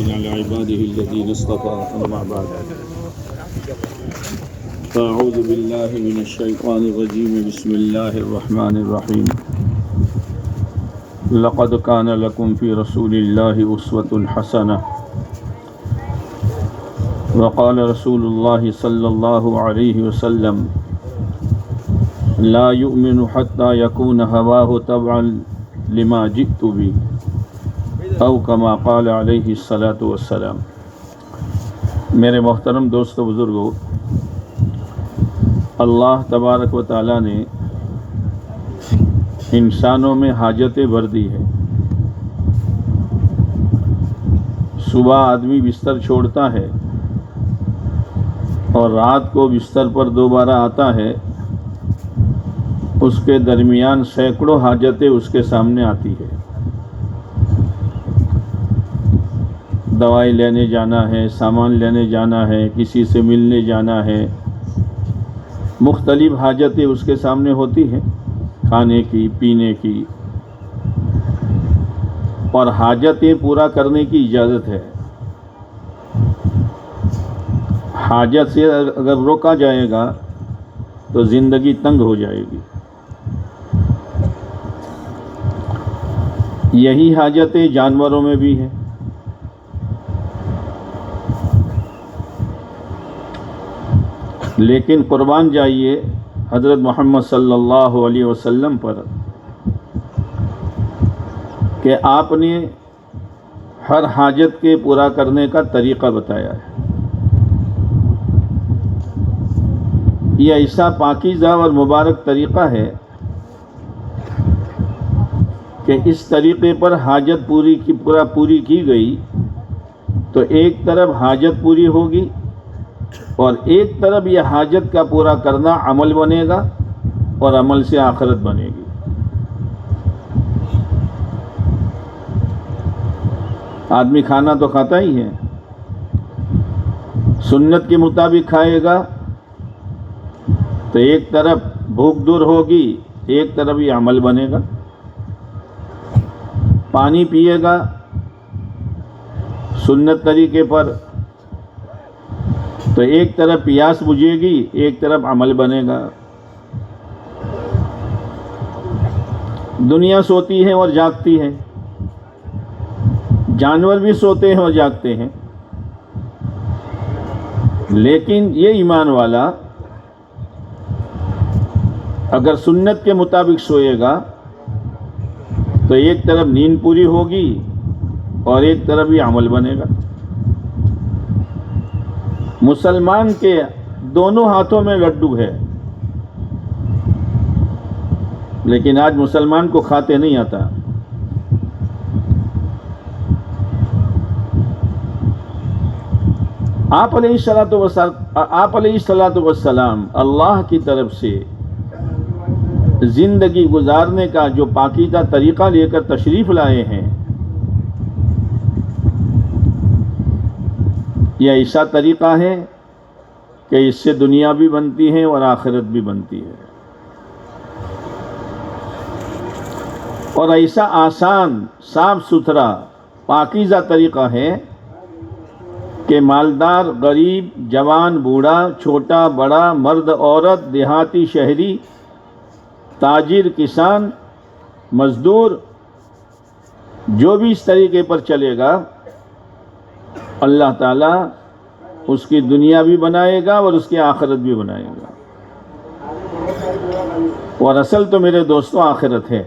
على عباده الذين اصطفى أما بعد فأعوذ بالله من الشيطان الرجيم بسم الله الرحمن الرحيم لقد كان لكم في رسول الله أسوة حسنة وقال رسول الله صلى الله عليه وسلم لا يؤمن حتى يكون هواه تبعا لما جئت به او کما قال علیہ الصلاۃ والسلام۔ میرے محترم دوست و بزرگوں، اللہ تبارک و تعالیٰ نے انسانوں میں حاجتیں بھر دی ہے۔ صبح آدمی بستر چھوڑتا ہے اور رات کو بستر پر دوبارہ آتا ہے، اس کے درمیان سینکڑوں حاجتیں اس کے سامنے آتی ہے۔ دوائی لینے جانا ہے، سامان لینے جانا ہے، کسی سے ملنے جانا ہے، مختلف حاجتیں اس کے سامنے ہوتی ہیں، کھانے کی، پینے کی، اور حاجتیں پورا کرنے کی اجازت ہے۔ حاجت سے اگر روکا جائے گا تو زندگی تنگ ہو جائے گی۔ یہی حاجتیں جانوروں میں بھی ہیں۔ لیکن قربان جائیے حضرت محمد صلی اللہ علیہ وسلم پر کہ آپ نے ہر حاجت کے پورا کرنے کا طریقہ بتایا ہے۔ یہ ایسا پاکیزہ اور مبارک طریقہ ہے کہ اس طریقے پر حاجت پوری کی گئی تو ایک طرف حاجت پوری ہوگی اور ایک طرف یہ حاجت کا پورا کرنا عمل بنے گا اور عمل سے آخرت بنے گی۔ آدمی کھانا تو کھاتا ہی ہے، سنت کے مطابق کھائے گا تو ایک طرف بھوک دور ہوگی، ایک طرف یہ عمل بنے گا۔ پانی پیے گا سنت طریقے پر تو ایک طرف پیاس بجھے گی، ایک طرف عمل بنے گا۔ دنیا سوتی ہے اور جاگتی ہے، جانور بھی سوتے ہیں اور جاگتے ہیں، لیکن یہ ایمان والا اگر سنت کے مطابق سوئے گا تو ایک طرف نیند پوری ہوگی اور ایک طرف یہ عمل بنے گا۔ مسلمان کے دونوں ہاتھوں میں لڈو ہے، لیکن آج مسلمان کو کھاتے نہیں آتا۔ آپ علیہ الصلاۃ والسلام اللہ کی طرف سے زندگی گزارنے کا جو پاکیزہ طریقہ لے کر تشریف لائے ہیں، یہ ایسا طریقہ ہے کہ اس سے دنیا بھی بنتی ہے اور آخرت بھی بنتی ہے، اور ایسا آسان، صاف ستھرا، پاکیزہ طریقہ ہے کہ مالدار، غریب، جوان، بوڑھا، چھوٹا، بڑا، مرد، عورت، دیہاتی، شہری، تاجر، کسان، مزدور، جو بھی اس طریقے پر چلے گا اللہ تعالیٰ اس کی دنیا بھی بنائے گا اور اس کی آخرت بھی بنائے گا۔ اور اصل تو میرے دوستوں آخرت ہے۔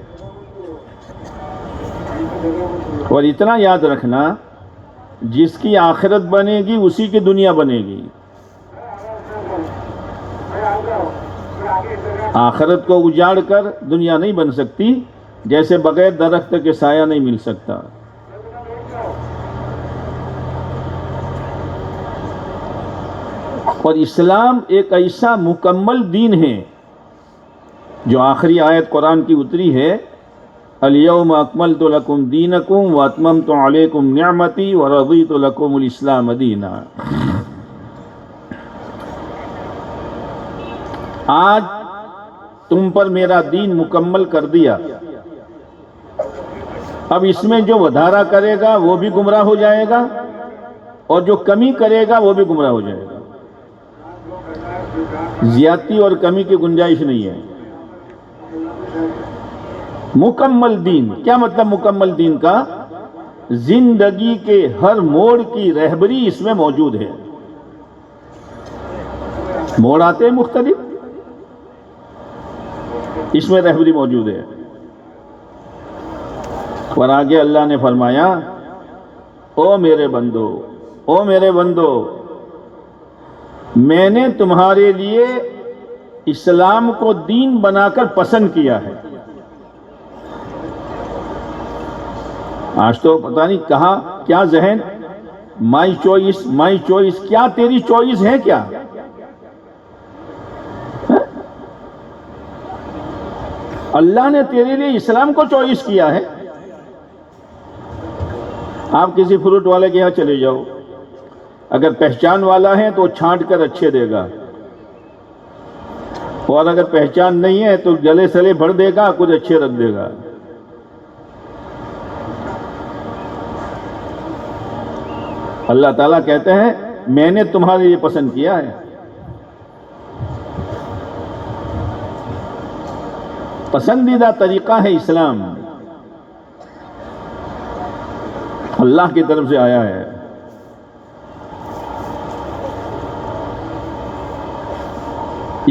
اور اتنا یاد رکھنا، جس کی آخرت بنے گی اسی کی دنیا بنے گی۔ آخرت کو اجاڑ کر دنیا نہیں بن سکتی، جیسے بغیر درخت کے سایہ نہیں مل سکتا۔ اور اسلام ایک ایسا مکمل دین ہے جو آخری آیت قرآن کی اتری ہے، الیوم اکملت لکم دینکم واتممت علیکم نعمتی ورضیت لکم الاسلام دینا۔ آج تم پر میرا دین مکمل کر دیا، اب اس میں جو ودھارا کرے گا وہ بھی گمراہ ہو جائے گا اور جو کمی کرے گا وہ بھی گمراہ ہو جائے گا. زیادتی اور کمی کی گنجائش نہیں ہے. مکمل دین، کیا مطلب مکمل دین کا؟ زندگی کے ہر موڑ کی رہبری اس میں موجود ہے. موڑ آتے ہیں مختلف، اس میں رہبری موجود ہے. اور آگے اللہ نے فرمایا، او میرے بندو، او میرے بندو، میں نے تمہارے لیے اسلام کو دین بنا کر پسند کیا ہے. آج تو پتہ نہیں کہاں کیا ذہن، مائی چوائس، مائی چوائس. کیا تیری چوائس ہے کیا؟ اللہ نے تیرے لیے اسلام کو چوائس کیا ہے. آپ کسی فروٹ والے کے یہاں چلے جاؤ، اگر پہچان والا ہے تو چھانٹ کر اچھے دے گا، اور اگر پہچان نہیں ہے تو گلے سلے بھر دے گا، کچھ اچھے رکھ دے گا. اللہ تعالیٰ کہتے ہیں میں نے تمہارے لیے پسند کیا ہے. پسندیدہ طریقہ ہے اسلام، اللہ کی طرف سے آیا ہے.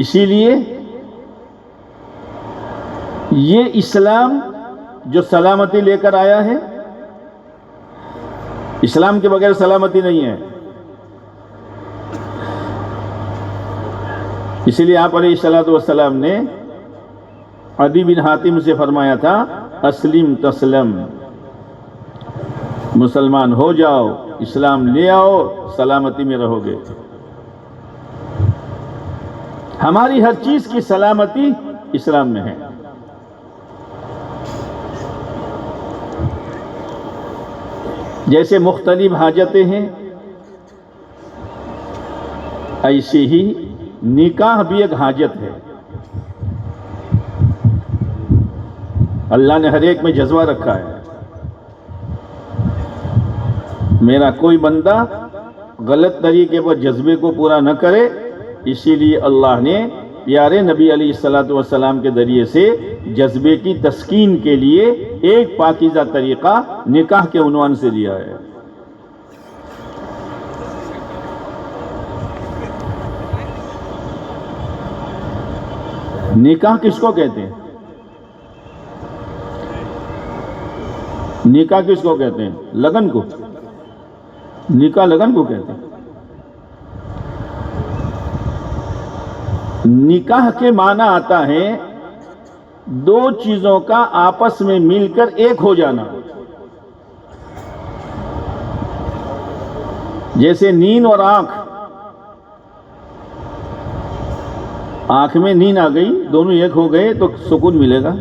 اسی لیے یہ اسلام جو سلامتی لے کر آیا ہے، اسلام کے بغیر سلامتی نہیں ہے. اسی لیے آپ علیہ الصلوۃ والسلام نے عدی بن حاتم سے فرمایا تھا، اسلم تسلم، مسلمان ہو جاؤ، اسلام لے آؤ، سلامتی میں رہو گے. ہماری ہر چیز کی سلامتی اسلام میں ہے. جیسے مختلف حاجتیں ہیں، ایسے ہی نکاح بھی ایک حاجت ہے. اللہ نے ہر ایک میں جذبہ رکھا ہے. میرا کوئی بندہ غلط طریقے پر جذبے کو پورا نہ کرے، اسی لیے اللہ نے پیارے نبی علیہ الصلوۃ والسلام کے ذریعے سے جذبے کی تسکین کے لیے ایک پاکیزہ طریقہ نکاح کے عنوان سے دیا ہے. نکاح کس کو کہتے ہیں؟ نکاح کس کو کہتے ہیں؟ لگن کو. نکاح لگن کو کہتے ہیں. نکاح کے معنی آتا ہے دو چیزوں کا آپس میں مل کر ایک ہو جانا. جیسے نیند اور آنکھ، آنکھ میں نیند آ گئی، دونوں ایک ہو گئے تو سکون ملے گا،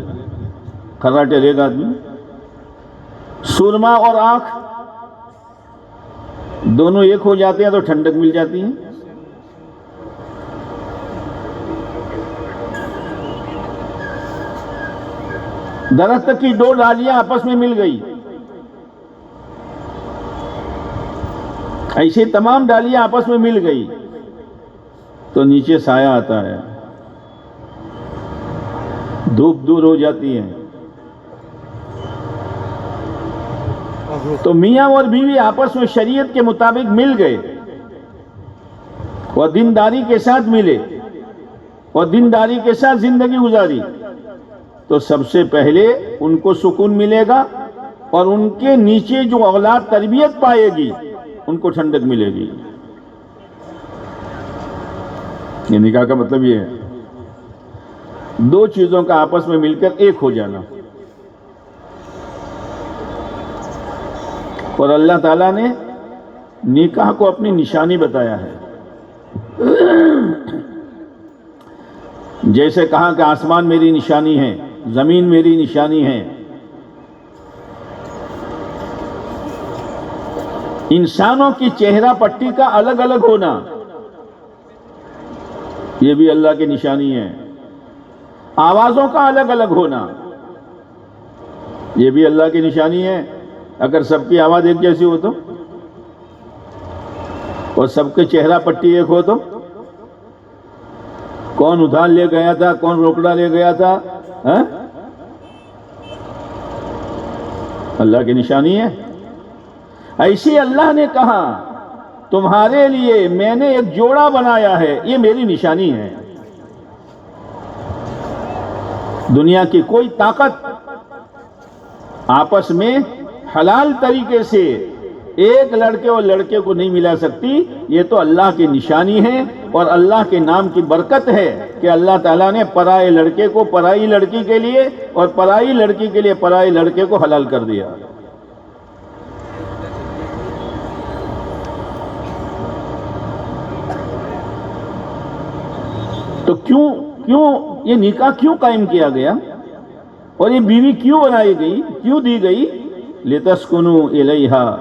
کھراٹے لے گا آدمی. سرما اور آنکھ دونوں ایک ہو جاتے ہیں تو ٹھنڈک مل جاتی ہے. درخت کی دو ڈالیاں آپس میں مل گئی، ایسے تمام ڈالیاں آپس میں مل گئی تو نیچے سایہ آتا ہے، دھوپ دور ہو جاتی ہے. تو میاں اور بیوی آپس میں شریعت کے مطابق مل گئے اور دینداری کے ساتھ ملے اور دینداری کے ساتھ زندگی گزاری تو سب سے پہلے ان کو سکون ملے گا، اور ان کے نیچے جو اولاد تربیت پائے گی ان کو ٹھنڈک ملے گی. یہ نکاح کا مطلب یہ ہے، دو چیزوں کا آپس میں مل کر ایک ہو جانا. اور اللہ تعالیٰ نے نکاح کو اپنی نشانی بتایا ہے. جیسے کہا کہ آسمان میری نشانی ہے، زمین میری نشانی ہے. انسانوں کی چہرہ پٹی کا الگ الگ ہونا یہ بھی اللہ کی نشانی ہے. آوازوں کا الگ الگ ہونا یہ بھی اللہ کی نشانی ہے. اگر سب کی آواز ایک جیسی ہو تو اور سب کے چہرہ پٹی ایک ہو تو کون ادھار لے گیا تھا، کون روکڑا لے گیا تھا؟ ہاں؟ اللہ کی نشانی ہے۔ ایسی اللہ نے کہا تمہارے لیے میں نے ایک جوڑا بنایا ہے، یہ میری نشانی ہے۔ دنیا کی کوئی طاقت آپس میں حلال طریقے سے ایک لڑکے اور لڑکے کو نہیں ملا سکتی۔ یہ تو اللہ کی نشانی ہے اور اللہ کے نام کی برکت ہے کہ اللہ تعالیٰ نے پرائے لڑکے کو پرائی لڑکی کے لیے اور پرائی لڑکی کے لیے پرائے لڑکے کو حلال کر دیا۔ تو کیوں یہ نکاح کیوں قائم کیا گیا اور یہ بیوی کیوں بنائی گئی، کیوں دی گئی؟ لِتَسْكُنُوا إِلَيْهَا،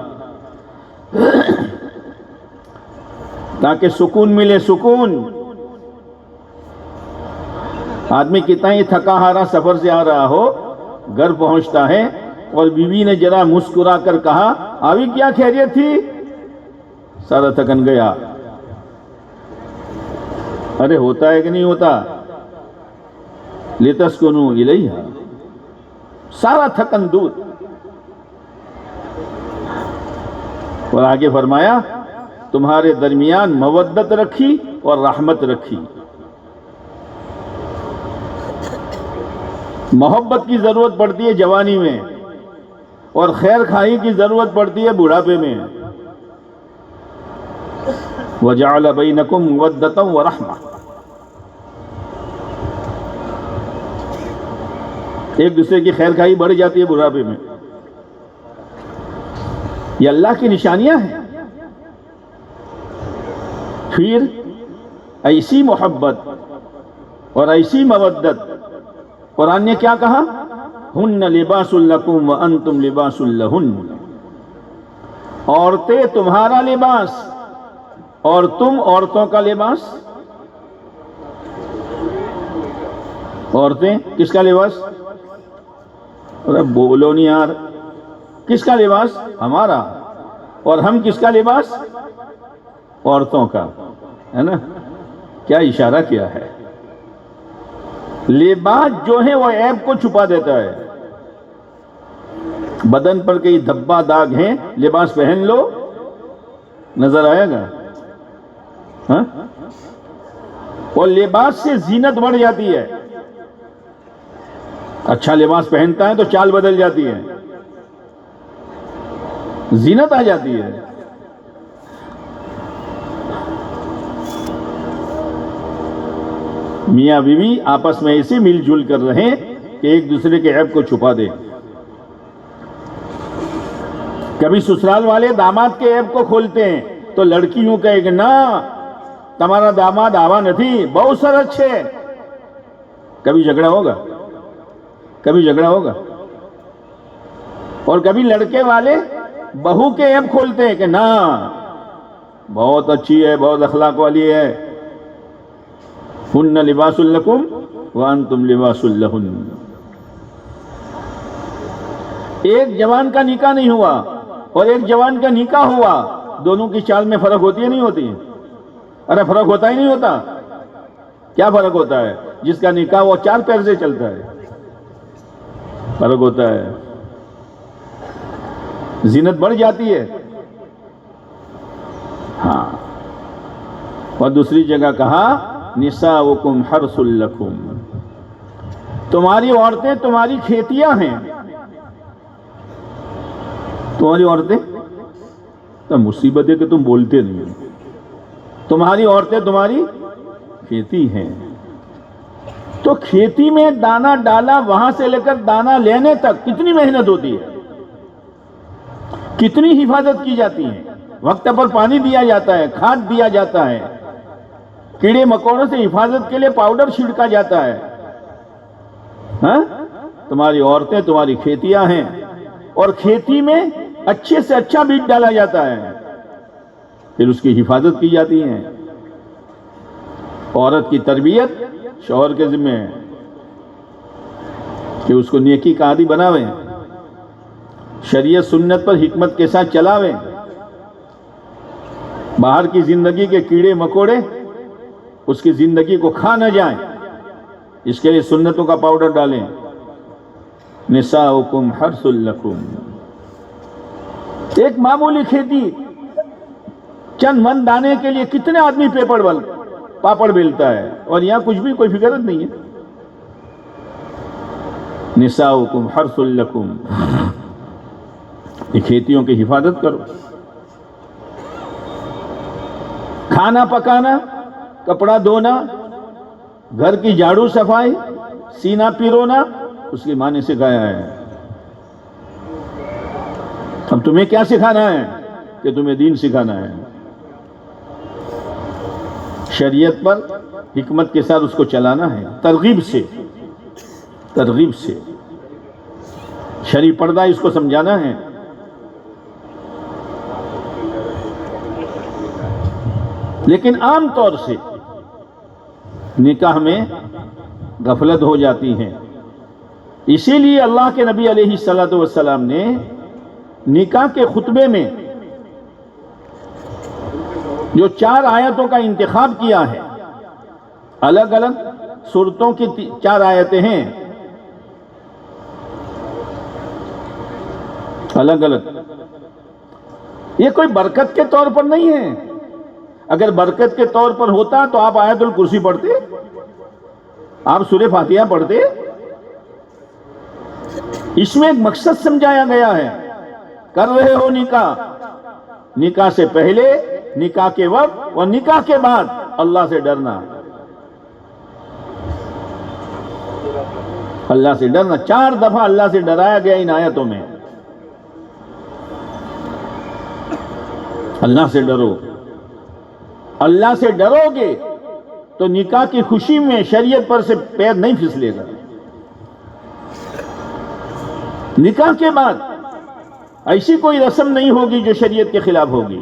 تاکہ سکون ملے۔ سکون، آدمی کتنا ہی تھکا ہارا سفر سے آ رہا ہو، گھر پہنچتا ہے اور بیوی نے ذرا مسکرا کر کہا ابھی کیا خیریت تھی، سارا تھکن گیا۔ ارے ہوتا ہے کہ نہیں ہوتا؟ لِتَسْكُنُوا إِلَيْهَا، سارا تھکن دور۔ اور آگے فرمایا تمہارے درمیان مودت رکھی اور رحمت رکھی۔ محبت کی ضرورت پڑتی ہے جوانی میں اور خیر خواہی کی ضرورت پڑتی ہے بڑھاپے میں۔ وَجَعَلَ بَيْنَكُمْ مَوَدَّةً وَرَحْمَةً، ایک دوسرے کی خیر خواہی بڑھ جاتی ہے بڑھاپے میں۔ یہ اللہ کی نشانیاں ہیں۔ پھر ایسی محبت اور ایسی مودت، قرآن نے کیا کہا؟ ہن لباس لکم وانتم لباس لہن، عورتیں تمہارا لباس اور تم عورتوں کا لباس۔ عورتیں کس کا لباس؟ ارے بولو نہیں یار، کس کا لباس؟ ہمارا۔ اور ہم کس کا لباس؟ عورتوں کا، ہے نا؟ کیا اشارہ کیا ہے؟ لباس جو ہے وہ عیب کو چھپا دیتا ہے۔ بدن پر کئی دھبا داغ ہیں، لباس پہن لو نظر آئے گا۔ ہاں؟ اور لباس سے زینت بڑھ جاتی ہے۔ اچھا لباس پہنتا ہے تو چال بدل جاتی ہے، زینت آ جاتی ہے۔ میاں بیوی آپس میں ایسے مل جل کر رہیں کہ ایک دوسرے کے عیب کو چھپا دیں۔ کبھی سسرال والے داماد کے عیب کو کھولتے ہیں تو لڑکی یوں کہے کہ نا تمہارا داماد آوا نہیں، بہت سر اچھے۔ کبھی جھگڑا ہوگا؟ کبھی جھگڑا ہوگا؟ اور کبھی لڑکے والے بہو کے عیب کھولتے ہیں کہ نا بہت اچھی ہے، بہت اخلاق والی ہے۔ ہن لباس لکم وانتم لباس لہن۔ ایک جوان کا نکاح نہیں ہوا اور ایک جوان کا نکاح ہوا، دونوں کی چال میں فرق ہوتی ہے نہیں ہوتی؟ ارے فرق ہوتا ہی نہیں ہوتا۔ کیا فرق ہوتا ہے؟ جس کا نکاح وہ 4 پیر سے چلتا ہے، فرق ہوتا ہے، زینت بڑھ جاتی ہے۔ ہاں، اور دوسری جگہ کہا نساؤکم حرث لکم، تمہاری عورتیں تمہاری کھیتیاں ہیں۔ تمہاری عورتیں تو مصیبت ہے کہ تم بولتے نہیں، تمہاری عورتیں تمہاری کھیتی ہیں۔ تو کھیتی میں دانا ڈالا وہاں سے لے کر دانا لینے تک کتنی محنت ہوتی ہے، کتنی حفاظت کی جاتی ہے، وقت پر پانی دیا جاتا ہے، کھاد دیا جاتا ہے، کیڑے مکوڑوں سے حفاظت کے لیے پاؤڈر چھڑکا جاتا ہے۔ ہاں؟ تمہاری عورتیں تمہاری کھیتیاں ہیں، اور کھیتی میں اچھے سے اچھا بیج ڈالا جاتا ہے، پھر اس کی حفاظت کی جاتی ہے۔ عورت کی تربیت شوہر کے ذمہ ہے کہ اس کو نیکی کا عادی بناویں، شریعت سنت پر حکمت کے ساتھ چلاویں۔ باہر کی زندگی کے کیڑے مکوڑے اس کی زندگی کو کھا نہ جائیں، اس کے لیے سنتوں کا پاؤڈر ڈالیں۔ نساؤکم حرث لکم، ایک معمولی کھیتی چند من دانے کے لیے کتنے آدمی پاپڑ بیلتا ہے، اور یہاں کچھ بھی کوئی فکرت نہیں ہے۔ نساؤکم حرث لکم، یہ کھیتیوں کی حفاظت کرو۔ کھانا پکانا، کپڑا دھونا، گھر کی جھاڑو صفائی، سینہ پیرونا اس کی ماں نے سکھایا ہے۔ اب تمہیں کیا سکھانا ہے؟ کہ تمہیں دین سکھانا ہے، شریعت پر حکمت کے ساتھ اس کو چلانا ہے، ترغیب سے شرعی پردہ اس کو سمجھانا ہے۔ لیکن عام طور سے نکاح میں غفلت ہو جاتی ہے، اسی لیے اللہ کے نبی علیہ الصلوۃ والسلام نے نکاح کے خطبے میں جو 4 آیتوں کا انتخاب کیا ہے، الگ الگ سورتوں کی 4 آیتیں ہیں، الگ الگ، یہ کوئی برکت کے طور پر نہیں ہے۔ اگر برکت کے طور پر ہوتا تو آپ آیت الکرسی پڑھتے، آپ سورہ فاتحہ پڑھتے۔ اس میں ایک مقصد سمجھایا گیا ہے، کر رہے ہو نکاح سے پہلے، نکاح کے وقت اور نکاح کے بعد اللہ سے ڈرنا، اللہ سے ڈرنا۔ 4 دفعہ اللہ سے ڈرایا گیا ان آیتوں میں، اللہ سے ڈرو۔ اللہ سے ڈرو گے تو نکاح کی خوشی میں شریعت پر سے پیر نہیں پھسلے گا۔ نکاح کے بعد ایسی کوئی رسم نہیں ہوگی جو شریعت کے خلاف ہوگی۔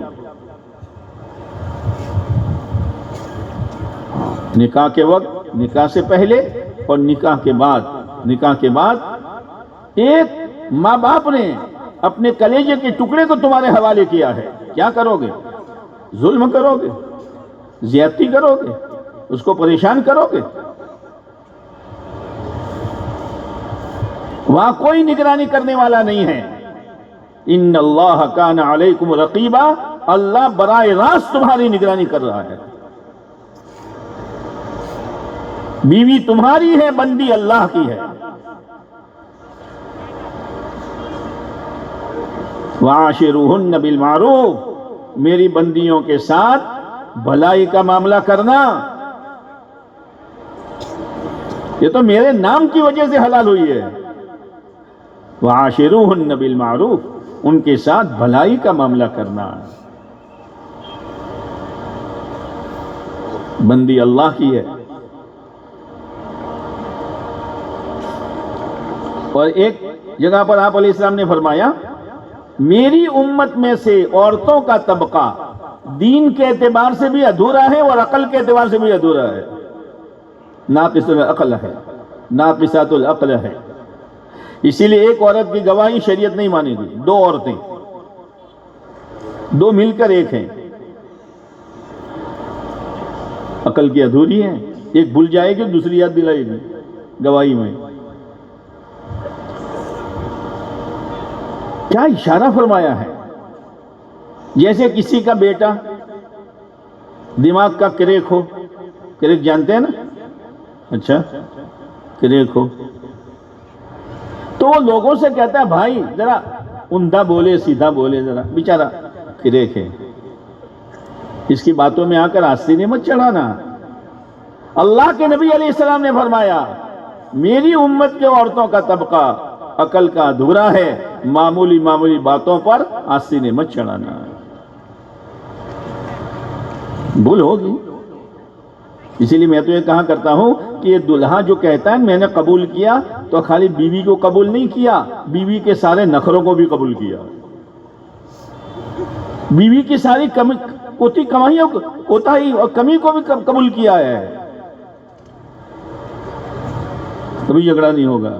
نکاح کے وقت، نکاح سے پہلے اور نکاح کے بعد ایک ماں باپ نے اپنے کلیجے کے ٹکڑے کو تمہارے حوالے کیا ہے، کیا کرو گے؟ ظلم کرو گے، زیادتی کرو گے، اس کو پریشان کرو گے؟ وہاں کوئی نگرانی کرنے والا نہیں ہے۔ ان اللہ کان علیکم رقیبا، اللہ براہ راست تمہاری نگرانی کر رہا ہے۔ بیوی تمہاری ہے، بندی اللہ کی ہے۔ وعاشروہن بالمعروف، میری بندیوں کے ساتھ بھلائی کا معاملہ کرنا، یہ تو میرے نام کی وجہ سے حلال ہوئی ہے۔ وعاشروہن بالمعروف، ان کے ساتھ بھلائی کا معاملہ کرنا، بندی اللہ کی ہے۔ اور ایک جگہ پر آپ علیہ السلام نے فرمایا، میری امت میں سے عورتوں کا طبقہ دین کے اعتبار سے بھی ادھورا ہے اور عقل کے اعتبار سے بھی ادھورا ہے، ناقص العقل ہے، ناقصات العقل ہے۔ اسی لیے ایک عورت کی گواہی شریعت نہیں مانے گی، 2 عورتیں، 2 مل کر ایک ہیں، عقل کی ادھوری ہے، ایک بھول جائے گی دوسری یاد دلائے گی گواہی میں۔ کیا اشارہ فرمایا ہے، جیسے کسی کا بیٹا دماغ کا کریک ہو، کریک جانتے ہیں نا؟ اچھا، کریک ہو تو وہ لوگوں سے کہتا ہے بھائی ذرا عمدہ بولے، سیدھا بولے، ذرا بیچارہ کریک ہے، اس کی باتوں میں آ کر آستینے مت چڑھانا۔ اللہ کے نبی علیہ السلام نے فرمایا، میری امت کے عورتوں کا طبقہ عقل کا ادھورا ہے، معمولی باتوں پر آستینے مت چڑھانا۔ بھول ہوگی، اسی لیے میں تو یہ کہا کرتا ہوں کہ یہ دلہا جو کہتا ہے میں نے قبول کیا، تو خالی بیوی کو قبول نہیں کیا، بیوی کے سارے نخروں کو بھی قبول کیا، بیوی کی ساری کوتاہی اور کمی کو بھی قبول کیا ہے۔ کبھی جھگڑا نہیں ہوگا۔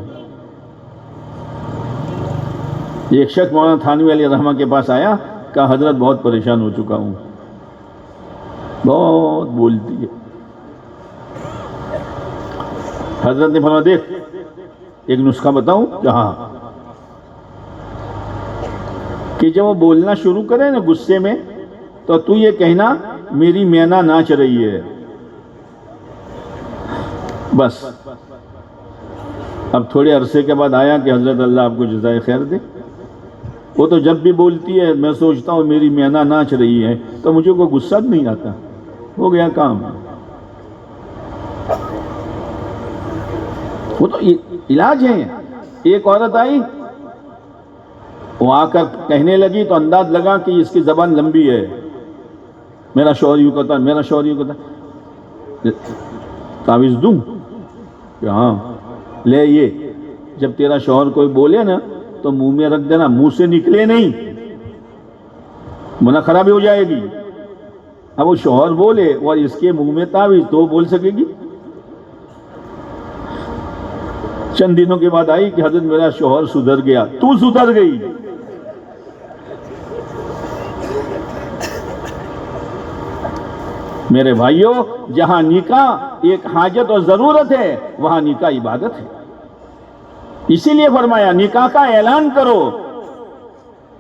ایک شخص مولانا تھانوی علیہ رحمہ کے پاس آیا، کہا حضرت بہت پریشان ہو چکا ہوں، بہت بولتی ہے. حضرت نے فرمایا دیکھ ایک نسخہ بتاؤں جہاں کہ جب وہ بولنا شروع کرے نا غصے میں تو یہ کہنا میری مینا ناچ رہی ہے. بس اب تھوڑے عرصے کے بعد آیا کہ حضرت اللہ آپ کو جزائے خیر دے. وہ تو جب بھی بولتی ہے میں سوچتا ہوں میری مینا ناچ رہی ہے تو مجھے کوئی غصہ بھی نہیں آتا. ہو گیا کام. وہ تو علاج ہے. ایک عورت آئی وہ آ کر کہنے لگی تو انداز لگا کہ اس کی زبان لمبی ہے. میرا شوہر یوں کہتا، میرا شوہر یوں کہتا. تعویذ دوں کہ ہاں لے یہ جب تیرا شوہر کوئی بولے نا تو منہ میں رکھ دینا، منہ سے نکلے نہیں ورنہ خرابی ہو جائے گی. اب وہ شوہر بولے اور اس کے منہ میں تعویذ تو بول سکے گی. چند دنوں کے بعد آئی کہ حضرت میرا شوہر سدھر گیا. تو سدھر گئی. میرے بھائیوں جہاں نکاح ایک حاجت اور ضرورت ہے وہاں نکاح عبادت ہے. اسی لیے فرمایا نکاح کا اعلان کرو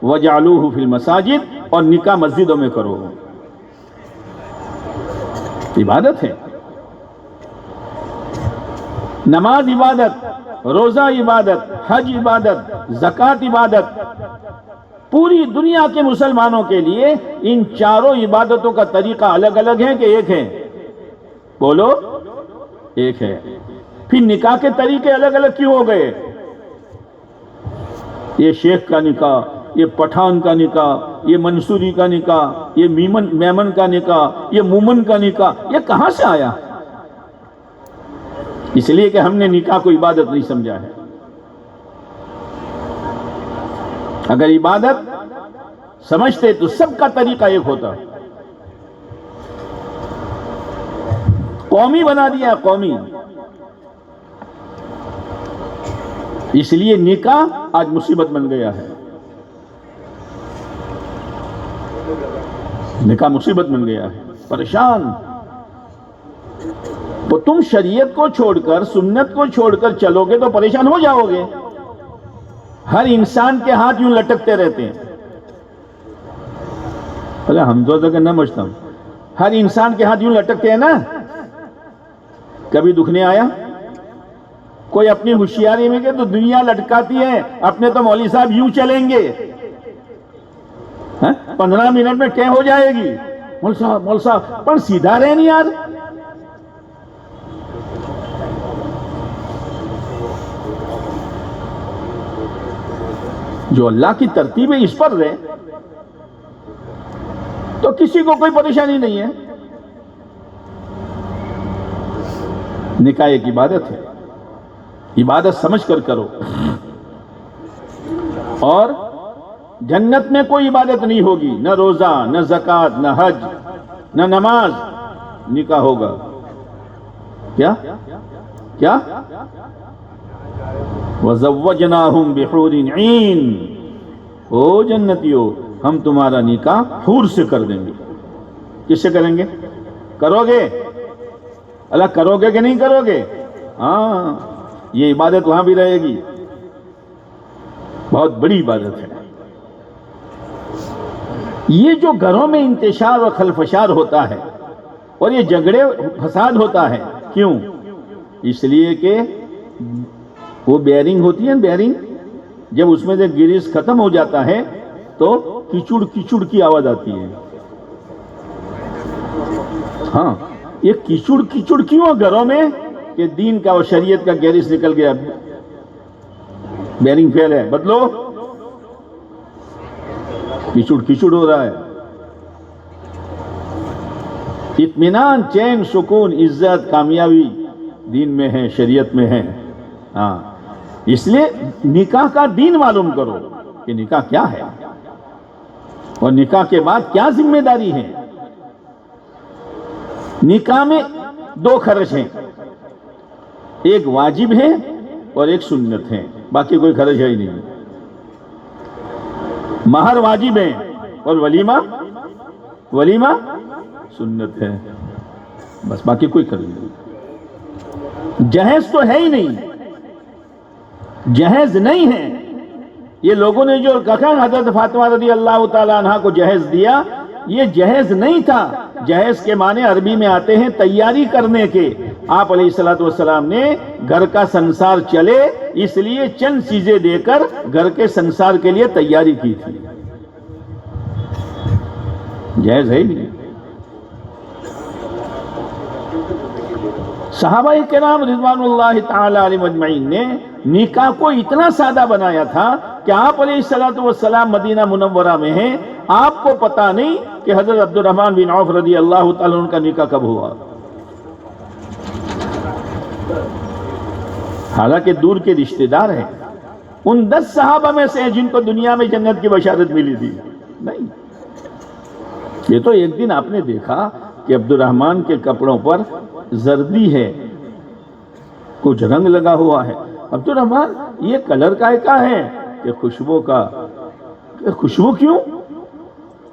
وَجَعَلُوهُ فِي الْمَسَاجِدِ اور نکاح مسجدوں میں کرو. عبادت ہے. نماز عبادت، روزہ عبادت، حج عبادت، زکوٰۃ عبادت. پوری دنیا کے مسلمانوں کے لیے ان چاروں عبادتوں کا طریقہ الگ الگ ہے کہ ایک ہے؟ بولو ایک ہے. پھر نکاح کے طریقے الگ الگ کیوں ہو گئے؟ یہ شیخ کا نکاح، یہ پٹھان کا نکاح، یہ منصوری کا نکاح، یہ میمن کا نکاح، یہ مومن کا نکاح، یہ کہاں سے آیا؟ اس لیے کہ ہم نے نکاح کو عبادت نہیں سمجھا ہے. اگر عبادت سمجھتے تو سب کا طریقہ ایک ہوتا. قومی بنا دیا قومی. اس لیے نکاح آج مصیبت بن گیا ہے. نکاح مصیبت بن گیا ہے. پریشان. تو تم شریعت کو چھوڑ کر سنت کو چھوڑ کر چلو گے تو پریشان ہو جاؤ گے. ہر انسان کے ہاتھ یوں لٹکتے رہتے ہیں. ہم تو تک نہ مجھتا ہوں. ہر انسان کے ہاتھ یوں لٹکتے ہیں نا. کبھی دکھنے آیا کوئی اپنی ہوشیاری میں کہ تو دنیا لٹکاتی ہے اپنے تو مولوی صاحب یوں چلیں گے 15 منٹ میں طے ہو جائے گی. مول صاحب پر سیدھا رہے نہیں یار. جو اللہ کی ترتیب ہے اس پر رہے تو کسی کو کوئی پریشانی نہیں ہے. نکاح ایک عبادت ہے. عبادت سمجھ کر کرو. اور جنت میں کوئی عبادت نہیں ہوگی، نہ روزہ، نہ زکوٰۃ، نہ حج، نہ نماز. نکاح ہوگا. کیا کیا وَزَوَّجْنَاهُمْ بِحُورٍ عِينٍ. او جنتیوں ہم تمہارا نکاح حور سے کر دیں گے. کس سے کریں گے؟ کرو گے؟ اللہ کرو گے کہ نہیں کرو گے؟ ہاں یہ عبادت وہاں بھی رہے گی. بہت بڑی عبادت ہے. یہ جو گھروں میں انتشار اور خلفشار ہوتا ہے اور یہ جھگڑے فساد ہوتا ہے کیوں؟ اس لیے کہ وہ بیئرنگ ہوتی ہے، بیئرنگ جب اس میں سے گریس ختم ہو جاتا ہے تو کیچڑ کیچڑ کی آواز آتی ہے. ہاں یہ کیچڑ کیچڑ کیوں گھروں میں کہ دین کا اور شریعت کا گیریس نکل گیا، بیئرنگ فیل ہے، بدلو. کیچڑ کیچڑ ہو رہا ہے. اطمینان، چین، سکون، عزت، کامیابی دین میں ہے، شریعت میں ہے. ہاں اس لیے نکاح کا دین معلوم کرو کہ نکاح کیا ہے اور نکاح کے بعد کیا ذمہ داری ہے. نکاح میں 2 خرچ ہیں، ایک واجب ہے اور ایک سنت ہے. باقی کوئی خرچ ہے ہی نہیں. مہر واجب ہے اور ولیمہ سنت ہے، بس باقی کوئی کر نہیں. جہیز تو ہے ہی نہیں، جہیز نہیں ہے. یہ لوگوں نے جو کہا حضرت فاطمہ رضی اللہ تعالیٰ عنہ کو جہیز دیا، یہ جہیز نہیں تھا. جہیز کے معنی عربی میں آتے ہیں تیاری کرنے کے. آپ علیہ الصلوۃ والسلام نے گھر کا سنسار چلے اس لیے چند چیزیں دے کر گھر کے سنسار کے لیے تیاری کی تھی. جہیز ہے ہی نہیں. صحابہ کرام رضوان اللہ تعالی علیہم اجمعین نے نکاح کو اتنا سادہ بنایا تھا کہ آپ علیہ الصلوۃ والسلام مدینہ منورہ میں ہیں، آپ کو پتا نہیں کہ حضرت عبد الرحمن بن عوف رضی اللہ تعالیٰ عنہ کا نکاح کب ہوا، حالانکہ دور کے رشتہ دار ہیں. ان 10 صحابہ میں سے ہیں جن کو دنیا میں جنت کی بشارت ملی تھی. نہیں، یہ تو ایک دن آپ نے دیکھا کہ عبد الرحمن کے کپڑوں پر زردی ہے، کچھ رنگ لگا ہوا ہے. عبد الرحمن یہ کلر کا ہے کہ خوشبو کا. کہ خوشبو کیوں؟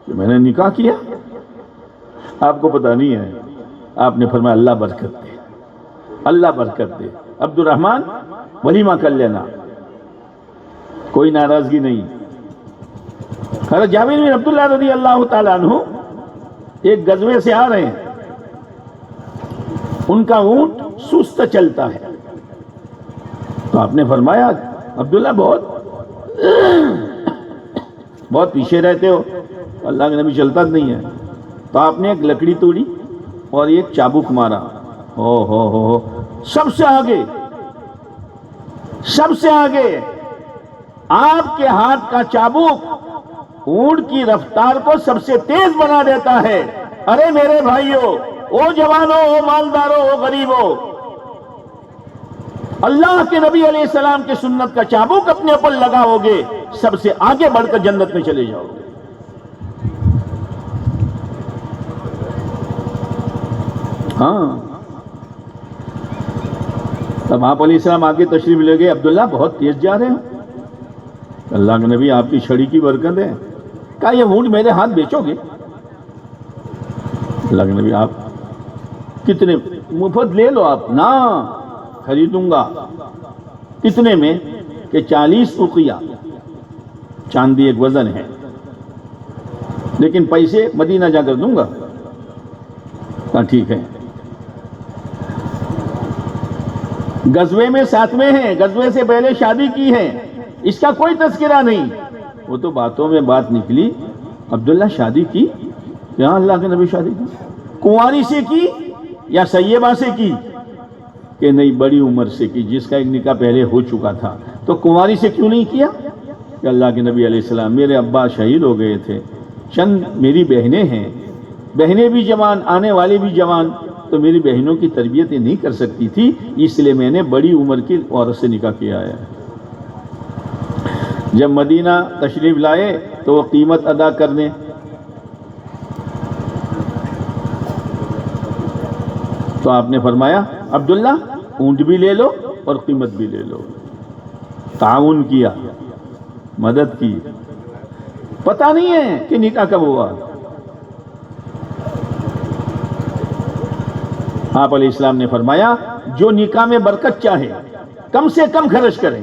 کہ میں نے نکاح کیا. آپ کو پتہ نہیں ہے. آپ نے فرمایا اللہ برکت دے، اللہ برکت دے. عبد الرحمن ولیمہ کر لینا، کوئی ناراضگی نہیں. حضرت جابر بن عبداللہ رضی اللہ تعالیٰ عنہ ایک غزوے سے آ رہے ہیں، ان کا اونٹ سست چلتا ہے. تو آپ نے فرمایا عبداللہ بہت پیچھے رہتے ہو، اللہ کے نبی چلتا نہیں ہے. تو آپ نے ایک لکڑی توڑی اور ایک چابک مارا. ہو سب سے آگے آپ کے ہاتھ کا چابک اونٹ کی رفتار کو سب سے تیز بنا دیتا ہے. ارے میرے بھائیو، او جوانو، او مالدارو، او غریبو، اللہ کے نبی علیہ السلام کی سنت کا چابک اپنے اوپر لگاؤ گے، سب سے آگے بڑھ کر جنت میں چلے جاؤ گے. ہاں، اب آپ علیہ السلام آگے تشریف لے گئے. عبداللہ بہت تیز جا رہے ہیں. اللہ کے نبی آپ کی چھڑی کی برکت ہے. کہا یہ اونٹ میرے ہاتھ بیچو گے؟ اللہ کے نبی آپ کتنے مفت لے لو. آپ نہ خریدوں گا. کتنے میں؟ کہ 40 اقیہ چاندی ایک وزن ہے، لیکن پیسے مدینہ جا کر دوں گا. کہا ٹھیک ہے. غزوے میں ساتھ میں ہیں، غزوے سے پہلے شادی کی ہے، اس کا کوئی تذکرہ نہیں. وہ تو باتوں میں بات نکلی. عبداللہ شادی کی؟ یہاں اللہ کے نبی شادی کی. کنواری سے کی یا سیبہ سے کی؟ کہ نہیں، بڑی عمر سے کی، جس کا ایک نکاح پہلے ہو چکا تھا. تو کنواری سے کیوں نہیں کیا؟ کہ اللہ کے نبی علیہ السلام میرے ابا شہید ہو گئے تھے، چند میری بہنیں ہیں، بہنیں بھی جوان، آنے والے بھی جوان، تو میری بہنوں کی تربیت نہیں کر سکتی تھی، اس لیے میں نے بڑی عمر کی عورت سے نکاح کیا ہے. جب مدینہ تشریف لائے تو وہ قیمت ادا کرنے. تو آپ نے فرمایا عبداللہ اونٹ بھی لے لو اور قیمت بھی لے لو. تعاون کیا، مدد کی. پتہ نہیں ہے کہ نکاح کب ہوا. آپ علیہ السلام نے فرمایا جو نکاح میں برکت چاہے کم سے کم خرچ کریں،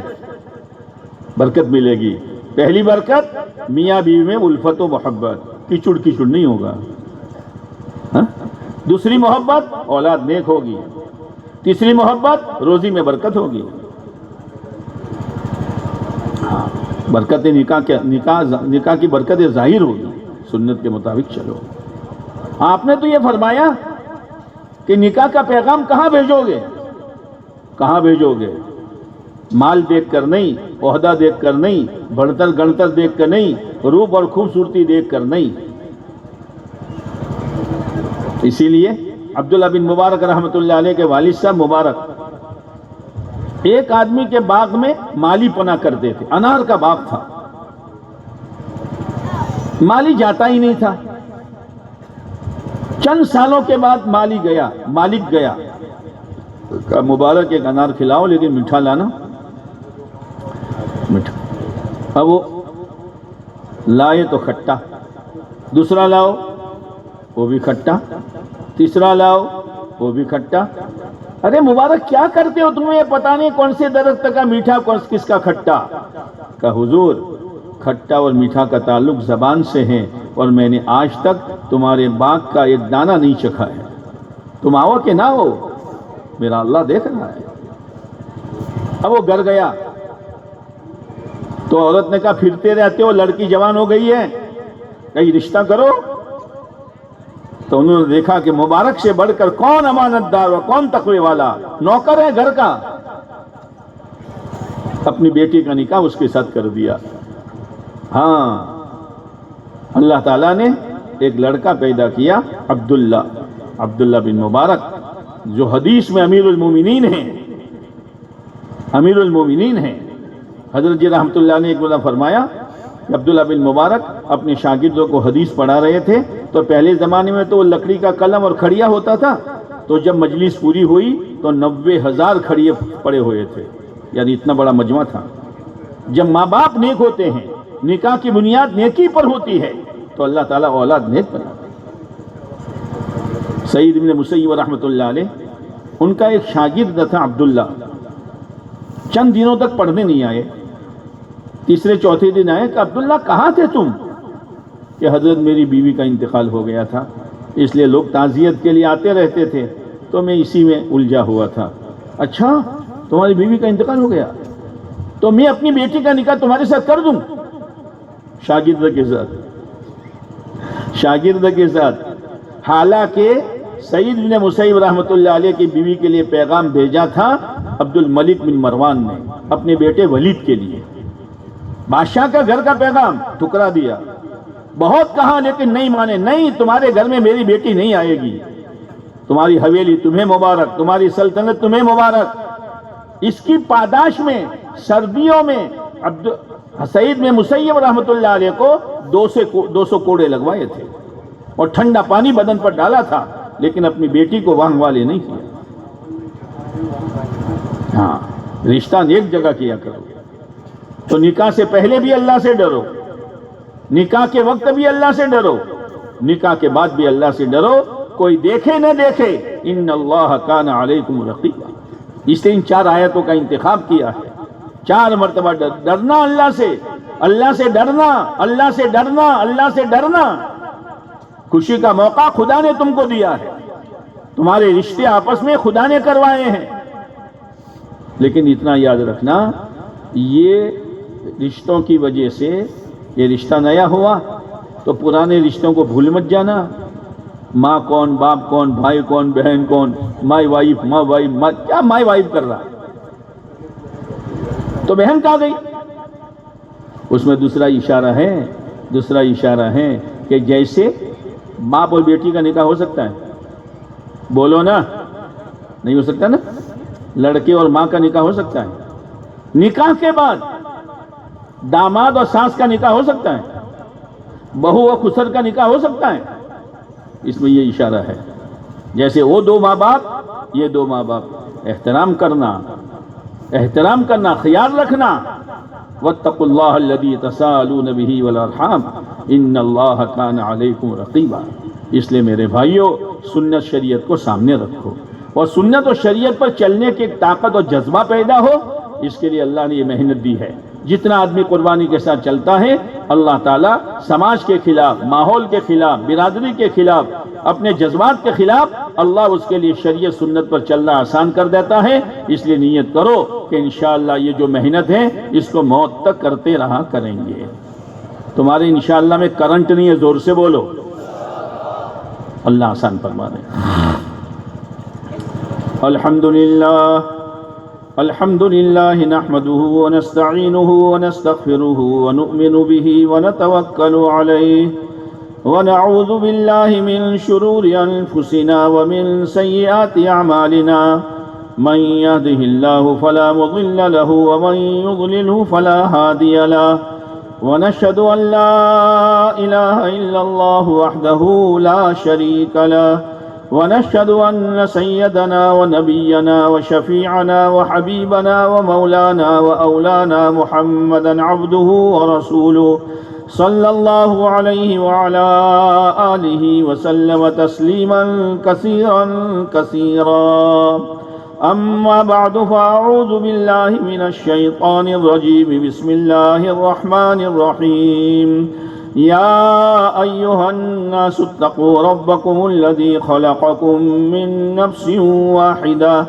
برکت ملے گی. پہلی برکت میاں بیوی میں الفت و محبت، کچڑ نہیں ہوگا. دوسری محبت اولاد نیک ہوگی. تیسری محبت روزی میں برکت ہوگی. برکت نکاح کی برکت ظاہر ہوگی. سنت کے مطابق چلو. آپ نے تو یہ فرمایا کہ نکاح کا پیغام کہاں بھیجو گے؟ کہاں بھیجو گے؟ مال دیکھ کر نہیں، عہدہ دیکھ کر نہیں، بڑھتر گڑتر دیکھ کر نہیں، روپ اور خوبصورتی دیکھ کر نہیں. اسی لیے عبداللہ بن مبارک رحمۃ اللہ علیہ کے والد صاحب مبارک ایک آدمی کے باغ میں مالی پناہ کرتے تھے. انار کا باغ تھا، مالی جاتا ہی نہیں تھا. چند سالوں کے بعد مالک گیا کہا مبارک ایک انار کھلاؤ لیکن میٹھا لانا. میٹھا. اب وہ لائے تو کھٹا، دوسرا لاؤ وہ بھی کھٹا، تیسرا لاؤ وہ بھی کھٹا۔ ارے مبارک کیا کرتے ہو، تمہیں پتہ نہیں کون سے درخت کا میٹھا کس کا کھٹا؟ کہ حضور کھٹا اور میٹھا کا تعلق زبان سے ہے، اور میں نے آج تک تمہارے باغ کا ایک دانہ نہیں چکھا ہے، تم آؤ کہ نہ ہو، میرا اللہ دیکھ رہا ہے۔ اب وہ گھر گیا تو عورت نے کہا پھرتے رہتے ہو، لڑکی جوان ہو گئی ہے، کہیں رشتہ کرو۔ تو انہوں نے دیکھا کہ مبارک سے بڑھ کر کون امانت دار اور کون تقوی والا، نوکر ہے گھر کا، اپنی بیٹی کا نکاح اس کے ساتھ کر دیا۔ ہاں اللہ تعالیٰ نے ایک لڑکا پیدا کیا، عبداللہ بن مبارک، جو حدیث میں امیر المومنین ہیں۔ حضرت جی رحمت اللہ نے ایک بار فرمایا کہ عبداللہ بن مبارک اپنے شاگردوں کو حدیث پڑھا رہے تھے، تو پہلے زمانے میں تو لکڑی کا قلم اور کھڑیا ہوتا تھا، تو جب مجلس پوری ہوئی تو 90,000 کھڑیے پڑے ہوئے تھے، یعنی اتنا بڑا مجمع تھا۔ جب ماں باپ نیک ہوتے ہیں، نکاح کی بنیاد نیکی پر ہوتی ہے، تو اللہ تعالیٰ اولاد نیک بناتا ہے۔ سعید بن مسیب رحمۃ اللہ علیہ، ان کا ایک شاگرد تھا عبداللہ، چند دنوں تک پڑھنے نہیں آئے، تیسرے چوتھے دن آئے کہ عبداللہ کہاں تھے تم؟ کہ حضرت میری بیوی کا انتقال ہو گیا تھا، اس لیے لوگ تعزیت کے لیے آتے رہتے تھے، تو میں اسی میں الجھا ہوا تھا۔ اچھا تمہاری بیوی کا انتقال ہو گیا، تو میں اپنی بیٹی کا نکاح تمہارے ساتھ کر دوں؟ شاگرد کے ساتھ۔ حالانکہ سعید بن مسیب رحمۃ اللہ علیہ کی بیوی کے لیے پیغام بھیجا تھا عبد الملک بن مروان نے اپنے بیٹے ولید کے لیے، بادشاہ کا گھر کا پیغام ٹھکرا دیا، بہت کہا لیکن نہیں مانے، نہیں تمہارے گھر میں میری بیٹی نہیں آئے گی، تمہاری حویلی تمہیں مبارک، تمہاری سلطنت تمہیں مبارک۔ اس کی پاداش میں سردیوں میں سعید بن مسیب رحمۃ اللہ علیہ کو 200 کوڑے لگوائے تھے اور ٹھنڈا پانی بدن پر ڈالا تھا، لیکن اپنی بیٹی کو وہاں والے نہیں کیا۔ ہاں رشتہ نیک جگہ کیا کرو، تو نکاح سے پہلے بھی اللہ سے ڈرو، نکاح کے وقت بھی اللہ سے ڈرو، نکاح کے بعد بھی اللہ سے ڈرو، کوئی دیکھے نہ دیکھے، ان اللہ کان علیکم رقیبا۔ اس لیے ان 4 آیتوں کا انتخاب کیا ہے، 4 مرتبہ ڈرنا اللہ سے ڈرنا، اللہ سے ڈرنا، اللہ سے ڈرنا۔ خوشی کا موقع خدا نے تم کو دیا ہے، تمہارے رشتے آپس میں خدا نے کروائے ہیں، لیکن اتنا یاد رکھنا، یہ رشتوں کی وجہ سے یہ رشتہ نیا ہوا تو پرانے رشتوں کو بھول مت جانا، ماں کون، باپ کون، بھائی کون، بہن کون، مائی وائف، ماں وائف، کیا مائی وائف کر رہا تو بہن کہاں گئی؟ اس میں دوسرا اشارہ ہے کہ جیسے باپ اور بیٹی کا نکاح ہو سکتا ہے، بولو نا، نہیں ہو سکتا نا، لڑکے اور ماں کا نکاح ہو سکتا ہے، نکاح کے بعد داماد اور ساس کا نکاح ہو سکتا ہے، بہو اور خسر کا نکاح ہو سکتا ہے۔ اس میں یہ اشارہ ہے، جیسے وہ 2 ماں باپ، یہ 2 ماں باپ، احترام کرنا، خیال رکھنا۔ واتقوا اللہ الذی تساءلون بہ والارحام ان اللہ کان علیکم رقیبا۔ اس لیے میرے بھائیوں، سنت شریعت کو سامنے رکھو، اور سنت و شریعت پر چلنے کی طاقت اور جذبہ پیدا ہو، اس کے لیے اللہ نے یہ محنت دی ہے۔ جتنا آدمی قربانی کے ساتھ چلتا ہے، اللہ تعالیٰ سماج کے خلاف، ماحول کے خلاف، برادری کے خلاف، اپنے جذبات کے خلاف، اللہ اس کے لیے شریعت سنت پر چلنا آسان کر دیتا ہے۔ اس لیے نیت کرو کہ انشاءاللہ یہ جو محنت ہے اس کو موت تک کرتے رہا کریں گے۔ تمہارے انشاءاللہ میں کرنٹ نہیں ہے، زور سے بولو، اللہ آسان فرما دے۔ الحمد لله نحمده ونستعينه ونستغفره ونؤمن به ونتوكل عليه ونعوذ بالله من شرور أنفسنا ومن سيئات أعمالنا من يهده الله فلا مضل له ومن يضلله فلا هادي له ونشهد أن لا إله إلا الله وحده لا شريك له ونشهد أن سيدنا ونبينا وشفيعنا وحبيبنا ومولانا وأولانا محمدا عبده ورسوله صلی اللہ علیہ وعلا آلہ وسلم تسلیما کثیرا کثیرا اما بعد فاعوذ باللہ من الشیطان الرجیم بسم اللہ الرحمن الرحیم یا ایہا الناس اتقوا ربکم الذی خلقکم من نفس واحدہ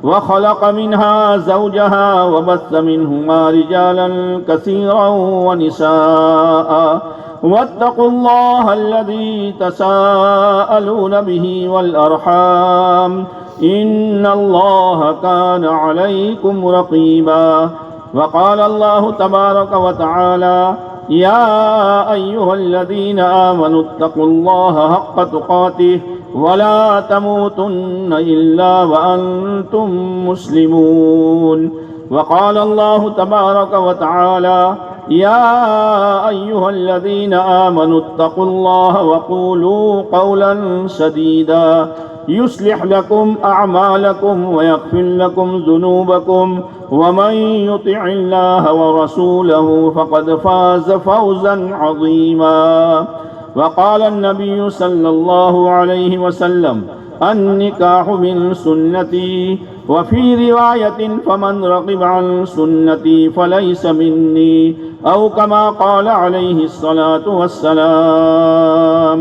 وخلق منها زوجها وبث منهما رجالا كثيرا ونساء واتقوا الله الذي تساءلون به والأرحام إن الله كان عليكم رقيبا وقال الله تبارك وتعالى يا أيها الذين آمنوا اتقوا الله حق تقاته ولا تموتن إلا وأنتم مسلمون وقال الله تبارك وتعالى يا أيها الذين آمنوا اتقوا الله وقولوا قولا سديدا يصلح لكم أعمالكم ويغفر لكم ذنوبكم ومن يطع الله ورسوله فقد فاز فوزا عظيما وقال النبي صلى الله عليه وسلم النكاح من سنتي وفي رواية فمن رغب عن سنتي فليس مني أو كما قال عليه الصلاة والسلام.